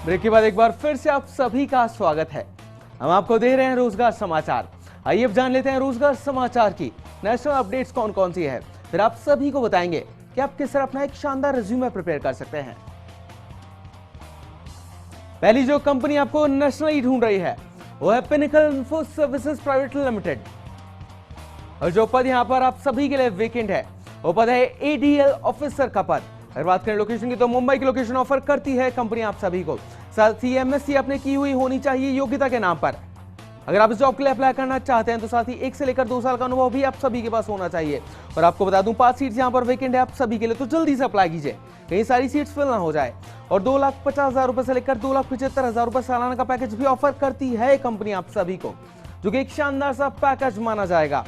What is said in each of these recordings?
Break के बाद एक बार फिर से आप सभी का स्वागत है। हम आपको दे रहे हैं रोजगार समाचार। आइए अब जान लेते हैं रोजगार समाचार की नेशनल अपडेट्स कौन कौन सी है। फिर आप सभी को बताएंगे कि आप किस तरह अपना एक शानदार रिज्यूमे प्रिपेयर कर सकते हैं। पहली जो कंपनी आपको नेशनली ढूंढ रही है वो है pinnacle info services private limited, और जो पद यहां पर आप सभी के लिए वेकेंट है वो पद है एडीएल ऑफिसर का पद। अगर बात करें लोकेशन की तो मुंबई की लोकेशन ऑफर करती है कंपनी आप सभी को। साथ ही एमएससी आपने की हुई होनी चाहिए योग्यता के नाम पर। अगर आप इस जॉब के लिए अप्लाई करना चाहते हैं तो साथ ही 1 से लेकर 2 साल का अनुभव भी आप सभी के पास होना चाहिए। और आपको बता दूं 5 सीट्स यहां पर वेकेंट है आप सभी के लिए, तो जल्दी से अप्लाई कीजिए कहीं सारी सीट्स फिल ना हो जाए। और 2,50,000 रुपए से लेकर 2,75,000 रुपए सालाना का पैकेज भी ऑफर करती है कंपनी आप सभी को, जो कि एक शानदार सा पैकेज माना जाएगा।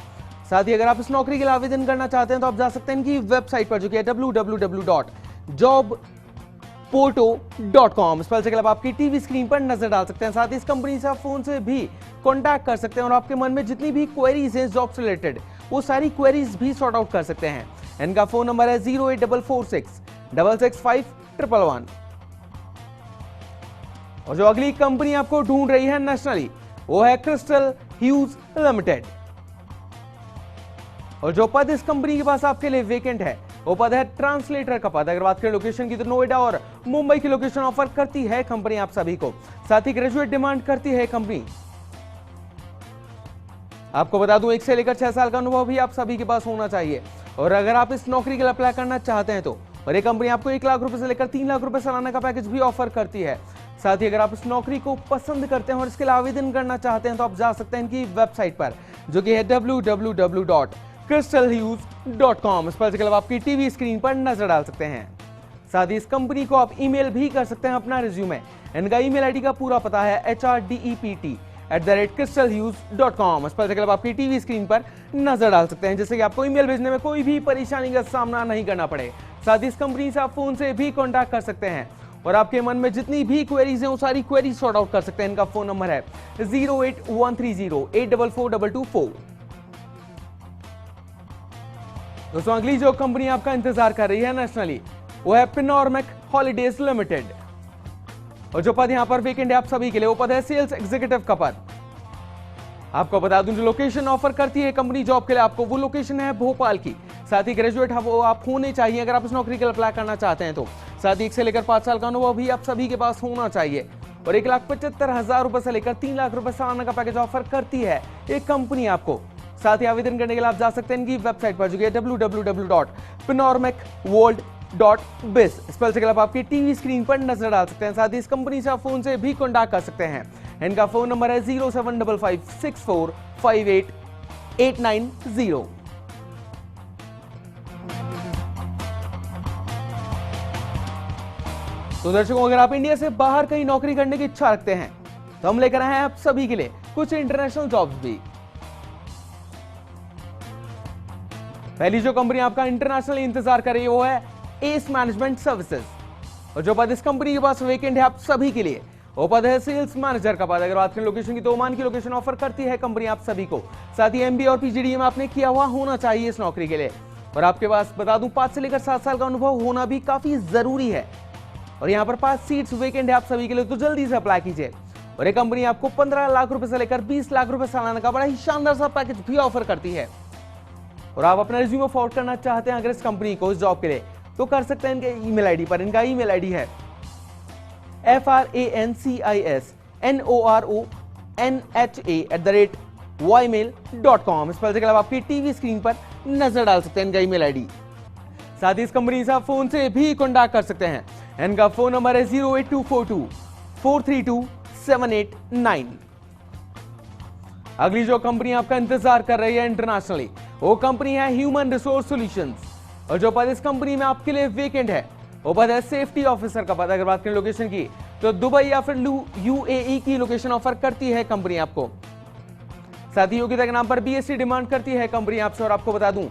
साथ ही अगर आप इस नौकरी के लिए आवेदन करना चाहते हैं तो आप जा सकते हैं इनकी वेबसाइट पर, जो कि है www.jobporto.com। इस पर चेक आपकी टीवी स्क्रीन पर नजर डाल सकते हैं। साथ ही इस कंपनी से आप फोन से भी कांटेक्ट कर सकते हैं और आपके मन में जितनी भी क्वेरीज हैं जॉब से रिलेटेड वो सारी क्वेरीज भी सॉर्ट आउट कर सकते हैं। इनका फोन नंबर है 08446665111। और जो अगली कंपनी आपको ढूंढ रही है नेशनली वो है क्रिस्टल ह्यूज लिमिटेड, और जो पद इस कंपनी के पास आपके लिए वेकेंट है वो पद है ट्रांसलेटर का पद। अगर बात करें लोकेशन की तो नोएडा और मुंबई की लोकेशन ऑफर करती है कंपनी आप सभी को। साथ ही ग्रेजुएट डिमांड करती है कंपनी। आपको बता दूं 1 से लेकर 6 साल का अनुभव भी आप सभी के पास होना चाहिए। और अगर आप इस नौकरी के लिए अप्लाई करना चाहते हैं तो और ये कंपनी आपको 1 लाख रुपए से लेकर 3 लाख रुपए सालाना का पैकेज भी ऑफर करती है। साथ ही अगर आप इस नौकरी को पसंद करते हैं और इसके लिए आवेदन करना चाहते हैं तो आप जा सकते हैं इनकी वेबसाइट पर, जो कि है www.crystalhues.com। इस पर चेक आपकी टीवी स्क्रीन पर नजर डाल सकते हैं। साथ ही इस कंपनी को आप ईमेल भी कर सकते हैं अपना रिज्यूमे। इनका ईमेल आईडी का पूरा पता है hrdept@crystalhues.com। इस पर चेक आपकी टीवी स्क्रीन पर नजर डाल सकते हैं, जिससे कि आपको ईमेल भेजने में कोई भी परेशानी का सामना नहीं करना पड़े। साथ ही इस कंपनी से आप फोन से भी कॉन्टैक्ट कर सकते हैं और आपके मन में जितनी भी क्वेरीज हैं वो सारी क्वेरीज सॉर्ट आउट कर सकते हैं। इनका फोन नंबर है 08130844224। दोस्तों अगली जो कंपनी आपका इंतजार कर रही है नेशनली वो है पिनोरमेक हॉलीडेज लिमिटेड, और जो पद यहां पर वेकेंट है आप सभी के लिए वो पद है सेल्स एग्जीक्यूटिव का पद। आपको बता दूं जो लोकेशन ऑफर करती है कंपनी जॉब के लिए आपको वो लोकेशन है भोपाल की। साथ ही ग्रेजुएट आप होने चाहिए अगर आप इस नौकरी के लिए अप्लाई करना चाहते हैं तो। साथ ही 1 से लेकर 5 साल का अनुभव भी आप सभी के पास होना चाहिए। और 1,75,000 रुपए से लेकर 3 लाख रुपए सालाना का पैकेज ऑफर करती है एक कंपनी आपको। साथ ही आवेदन करने के लिए आप जा सकते हैं इनकी वेबसाइट पर, जो कि है www.pinormecworld.biz। इस पर चेक आप आपकी टीवी स्क्रीन पर नजर डाल सकते हैं। साथ ही इस कंपनी से आप फोन से भी कॉन्टैक्ट कर सकते हैं। इनका फोन नंबर है 07556458890। तो दर्शकों अगर आप इंडिया से बाहर कहीं नौकरी करने की इच्छा रखते हैं तो हम लेकर आए हैं आप सभी के लिए कुछ इंटरनेशनल जॉब्स भी। पहली जो कंपनी आपका इंटरनेशनल इंतजार कर रही है वो है एस मैनेजमेंट सर्विसेज, और जो पद इस कंपनी के पास वेकेंट है आप सभी के लिए वो पद है सेल्स मैनेजर का पद। अगर बात करें लोकेशन की तो ओमान की लोकेशन ऑफर करती है कंपनी आप सभी को। साथ ही एमबीए और पीजीडीए में आपने किया हुआ होना चाहिए इस नौकरी के लिए। और आपके पास बता दूं 5 से लेकर 7 साल का अनुभव होना भी काफी जरूरी है। और यहाँ पर 5 सीट्स वेकेंट है आप सभी के लिए, तो जल्दी से अप्लाई कीजिए। और ये कंपनी आपको 15 लाख रुपए से लेकर 20 लाख रुपए सालाना का बड़ा ही शानदार सा पैकेज भी ऑफर करती है। और आप अपना रिज्यूमे फॉरवर्ड करना चाहते हैं अगर इस कंपनी को इस जॉब के लिए तो कर सकते हैं इनके ईमेल आईडी पर। इनका ईमेल आईडी है francisnoronha@ymail.com। इस पर जगह आपकी टीवी स्क्रीन पर नजर डाल सकते हैं इनका ईमेल आईडी। साथ ही इस कंपनी से आप फोन से भी कॉन्टैक्ट कर सकते हैं। इनका फोन नंबर है 08242432789। अगली जो कंपनी आपका इंतजार कर रही है इंटरनेशनली वो कंपनी है ह्यूमन रिसोर्स सॉल्यूशंस, और जो पद इस कंपनी में आपके लिए वेकेंट है वो पद है सेफ्टी ऑफिसर का पद। अगर बात करें लोकेशन की तो दुबई या फिर यूएई की लोकेशन ऑफर करती है कंपनी आपको। साथ ही योग्यता के नाम पर बीएससी डिमांड करती है कंपनी आपसे। और आपको बता दूं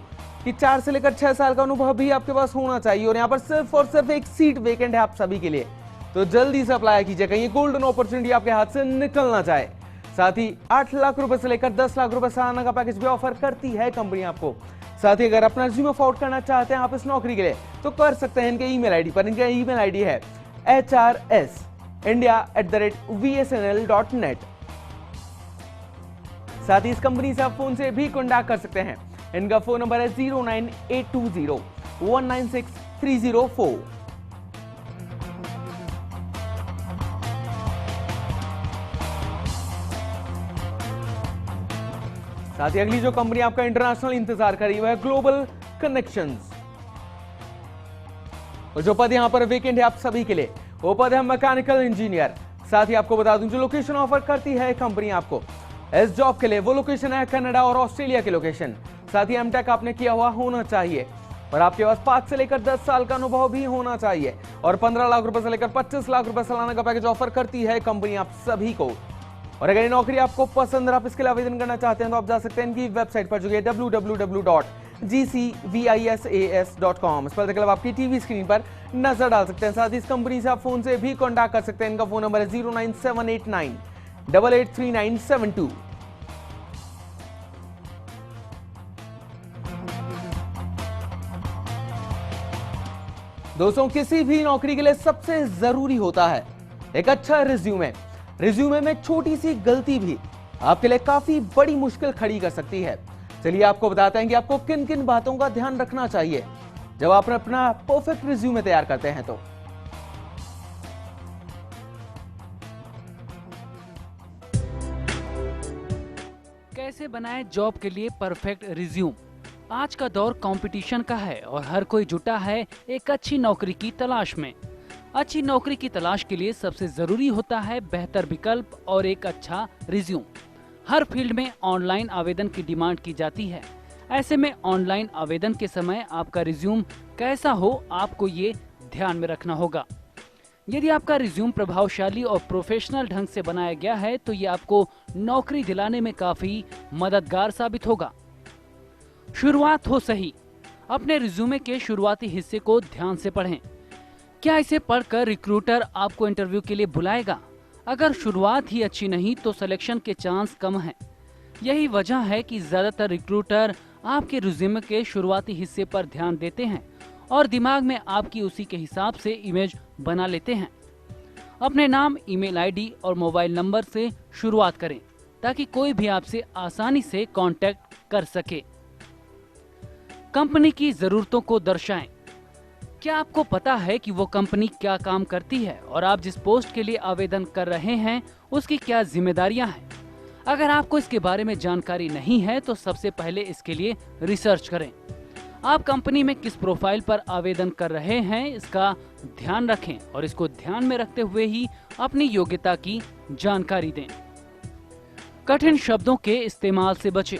कि 4 से लेकर 6 साल का अनुभव भी आपके पास होना चाहिए। और यहाँ पर सिर्फ और सिर्फ 1 सीट वेकेंट है आप सभी के लिए, तो जल्दी से अप्लाई कीजिए कहीं गोल्डन अपॉर्चुनिटी आपके हाथ से निकल ना जाए। साथ ही 8 लाख रुपए से लेकर 10 लाख रुपए सालाना का पैकेज भी ऑफर करती है कंपनी आपको। साथ ही अगर अपना रिज्यूमे फॉरवर्ड करना चाहते हैं आप इस नौकरी के लिए तो कर सकते हैं इनके ईमेल आईडी पर। इनका ईमेल आईडी है HRS india@vsnl.net। साथ ही इस कंपनी से आप फोन से भी कॉन्टैक्ट कर सकते हैं। इनका फोन नंबर है 09820196304। साथ ही अगली जो कंपनी आपका इंटरनेशनल इंतजार कर रही है वह है ग्लोबल कनेक्शंस। और जो पद यहां पर वेकेंट है आप सभी के लिए, वो पद है मैकेनिकल इंजीनियर। साथ ही आपको बता दूं जो लोकेशन ऑफर करती है कंपनी आपको इस जॉब के लिए, वो लोकेशन है कनाडा और ऑस्ट्रेलिया की लोकेशन। साथ ही एमटेक आपने किया हुआ होना चाहिए और आपके पास 5 से लेकर 10 साल का अनुभव भी होना चाहिए। और 15 लाख रुपए से लेकर 25 लाख रुपए सालाना का पैकेज ऑफर करती है कंपनी आप सभी को। और अगर ये नौकरी आपको पसंद है, आप इसके लिए आवेदन करना चाहते हैं तो आप जा सकते हैं इनकी वेबसाइट पर जो है www.gcvisas.com। इस पर देखकर आपकी टीवी स्क्रीन पर नजर डाल सकते हैं। साथ ही इस कंपनी से आप फोन से भी कॉन्टैक्ट कर सकते हैं। इनका फोन नंबर है 09789883972। दोस्तों, किसी भी नौकरी के लिए सबसे जरूरी होता है एक अच्छा रिज्यूमे। रिज्यूमे में छोटी सी गलती भी आपके लिए काफी बड़ी मुश्किल खड़ी कर सकती है। चलिए आपको बताते हैं कि आपको किन किन बातों का ध्यान रखना चाहिए जब आप अपना परफेक्ट रिज्यूमे तैयार करते हैं। तो कैसे बनाएं जॉब के लिए परफेक्ट रिज्यूम। आज का दौर कंपटीशन का है और हर कोई जुटा है एक अच्छी नौकरी की तलाश में। अच्छी नौकरी की तलाश के लिए सबसे जरूरी होता है बेहतर विकल्प और एक अच्छा रिज्यूम। हर फील्ड में ऑनलाइन आवेदन की डिमांड की जाती है। ऐसे में ऑनलाइन आवेदन के समय आपका रिज्यूम कैसा हो, आपको ये ध्यान में रखना होगा। यदि आपका रिज्यूम प्रभावशाली और प्रोफेशनल ढंग से बनाया गया है तो ये आपको नौकरी दिलाने में काफी मददगार साबित होगा। शुरुआत हो सही। अपने रिज्यूमे के शुरुआती हिस्से को ध्यान से पढ़ें। क्या इसे पढ़कर रिक्रूटर आपको इंटरव्यू के लिए बुलाएगा? अगर शुरुआत ही अच्छी नहीं तो सिलेक्शन के चांस कम हैं। यही वजह है कि ज्यादातर रिक्रूटर आपके रिज्यूमे के शुरुआती हिस्से पर ध्यान देते हैं और दिमाग में आपकी उसी के हिसाब से इमेज बना लेते हैं। अपने नाम, ईमेल आईडी और मोबाइल नंबर से शुरुआत करें ताकि कोई भी आपसे आसानी से कांटेक्ट कर सके। कंपनी की जरूरतों को दर्शाएं। क्या आपको पता है कि वो कंपनी क्या काम करती है और आप जिस पोस्ट के लिए आवेदन कर रहे हैं उसकी क्या जिम्मेदारियां हैं? अगर आपको इसके बारे में जानकारी नहीं है तो सबसे पहले इसके लिए रिसर्च करें। आप कंपनी में किस प्रोफाइल पर आवेदन कर रहे हैं इसका ध्यान रखें और इसको ध्यान में रखते हुए ही अपनी योग्यता की जानकारी दें। कठिन शब्दों के इस्तेमाल से बचें।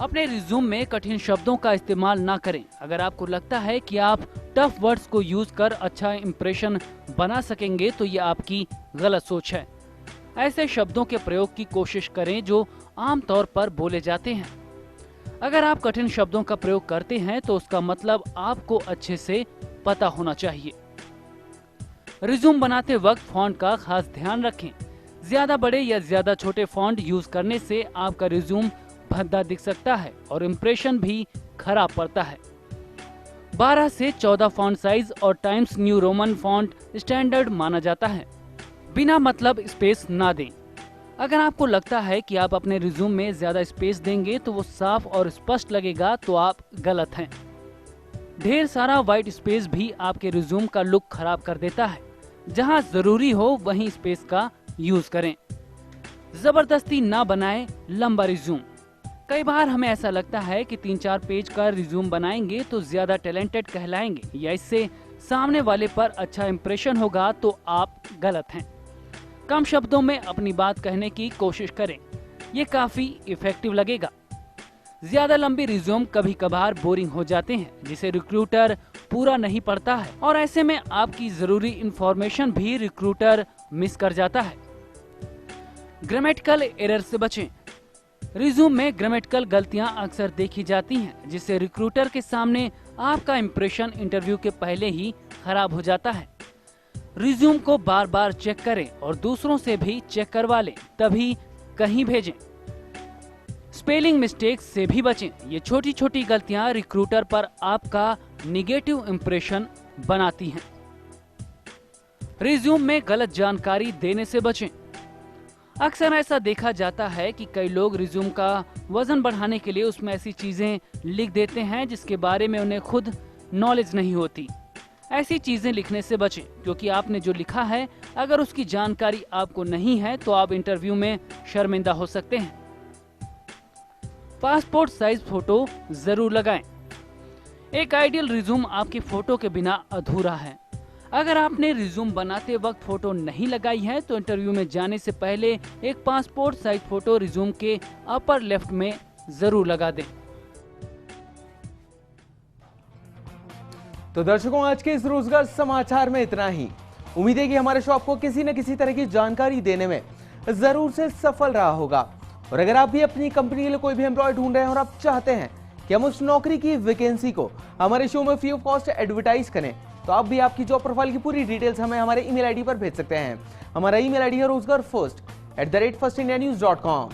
अपने रिज्यूम में कठिन शब्दों का इस्तेमाल ना करें। अगर आपको लगता है कि आप टफ वर्ड्स को यूज कर अच्छा इंप्रेशन बना सकेंगे तो ये आपकी गलत सोच है। ऐसे शब्दों के प्रयोग की कोशिश करें जो आमतौर पर बोले जाते हैं। अगर आप कठिन शब्दों का प्रयोग करते हैं तो उसका मतलब आपको अच्छे से पता होना चाहिए। रिज्यूम बनाते वक्त फॉन्ट का खास ध्यान रखें। ज्यादा बड़े या ज्यादा छोटे फॉन्ट यूज करने से आपका रिज्यूम भद्दा दिख सकता है और इम्प्रेशन भी खराब पड़ता है। 12 से 14 फॉन्ट साइज और times new Roman font standard माना जाता है। बिना मतलब स्पेस ना दें। अगर आपको लगता है कि आप अपने रिज्यूम में ज्यादा स्पेस देंगे तो वो साफ और स्पष्ट लगेगा तो आप गलत हैं। ढेर सारा व्हाइट स्पेस भी आपके रिज्यूम का लुक खराब कर देता है। जहां जरूरी हो वहीं स्पेस का यूज करें। जबरदस्ती ना बनाएं लंबा रिज्यूम। कई बार हमें ऐसा लगता है कि 3-4 पेज का रिज्यूम बनाएंगे तो ज्यादा टैलेंटेड कहलाएंगे या इससे सामने वाले पर अच्छा इंप्रेशन होगा, तो आप गलत हैं। कम शब्दों में अपनी बात कहने की कोशिश करें, ये काफी इफेक्टिव लगेगा। ज्यादा लंबी रिज्यूम कभी कभार बोरिंग हो जाते हैं जिसे रिक्रूटर पूरा नहीं पढ़ता है और ऐसे में आपकी जरूरी इंफॉर्मेशन भी रिक्रूटर मिस कर जाता है। ग्रामेटिकल एरर से बचें। रिज्यूम में ग्रामेटिकल गलतियां अक्सर देखी जाती हैं जिससे रिक्रूटर के सामने आपका इंप्रेशन इंटरव्यू के पहले ही खराब हो जाता है। रिज्यूम को बार बार चेक करें और दूसरों से भी चेक करवा लें, तभी कहीं भेजें। स्पेलिंग मिस्टेक्स से भी बचें। ये छोटी छोटी गलतियां रिक्रूटर पर आपका निगेटिव इंप्रेशन बनाती हैं। रिज्यूम में गलत जानकारी देने से बचें। अक्सर ऐसा देखा जाता है कि कई लोग रिज्यूम का वजन बढ़ाने के लिए उसमें ऐसी चीजें लिख देते हैं जिसके बारे में उन्हें खुद नॉलेज नहीं होती। ऐसी चीजें लिखने से बचें, क्योंकि आपने जो लिखा है अगर उसकी जानकारी आपको नहीं है तो आप इंटरव्यू में शर्मिंदा हो सकते हैं। पासपोर्ट साइज फोटो जरूर लगाएं। एक आइडियल रिज्यूम आपकी फोटो के बिना अधूरा है। अगर आपने रिज्यूम बनाते वक्त फोटो नहीं लगाई है तो इंटरव्यू में जाने से पहले एक पासपोर्ट साइज फोटो रिज्यूम के अपर लेफ्ट में जरूर लगा दें। तो दर्शकों, आज के इस रोजगार समाचार में इतना ही। उम्मीद है कि हमारे शो आपको किसी न किसी तरह की जानकारी देने में जरूर से सफल रहा होगा। और अगर आप भी अपनी कंपनी के लिए कोई भी एम्प्लॉय ढूंढ रहे हैं और आप चाहते हैं कि हम उस नौकरी की वैकेंसी को हमारे शो में फ्री ऑफ कॉस्ट एडवर्टाइज करें, तो आप भी आपकी जॉब प्रोफाइल की पूरी डिटेल्स हमें हमारे ईमेल आईडी पर भेज सकते हैं। हमारा ईमेल आईडी है rozgarfirst@firstindianews.com।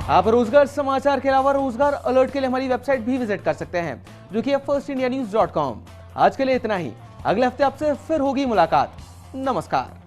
आप रोजगार समाचार के अलावा रोजगार अलर्ट के लिए हमारी वेबसाइट भी विजिट कर सकते हैं, जो कि है firstindianews.com। आज के लिए इतना ही। अगले हफ्ते आपसे फिर होगी मुलाकात। नमस्कार।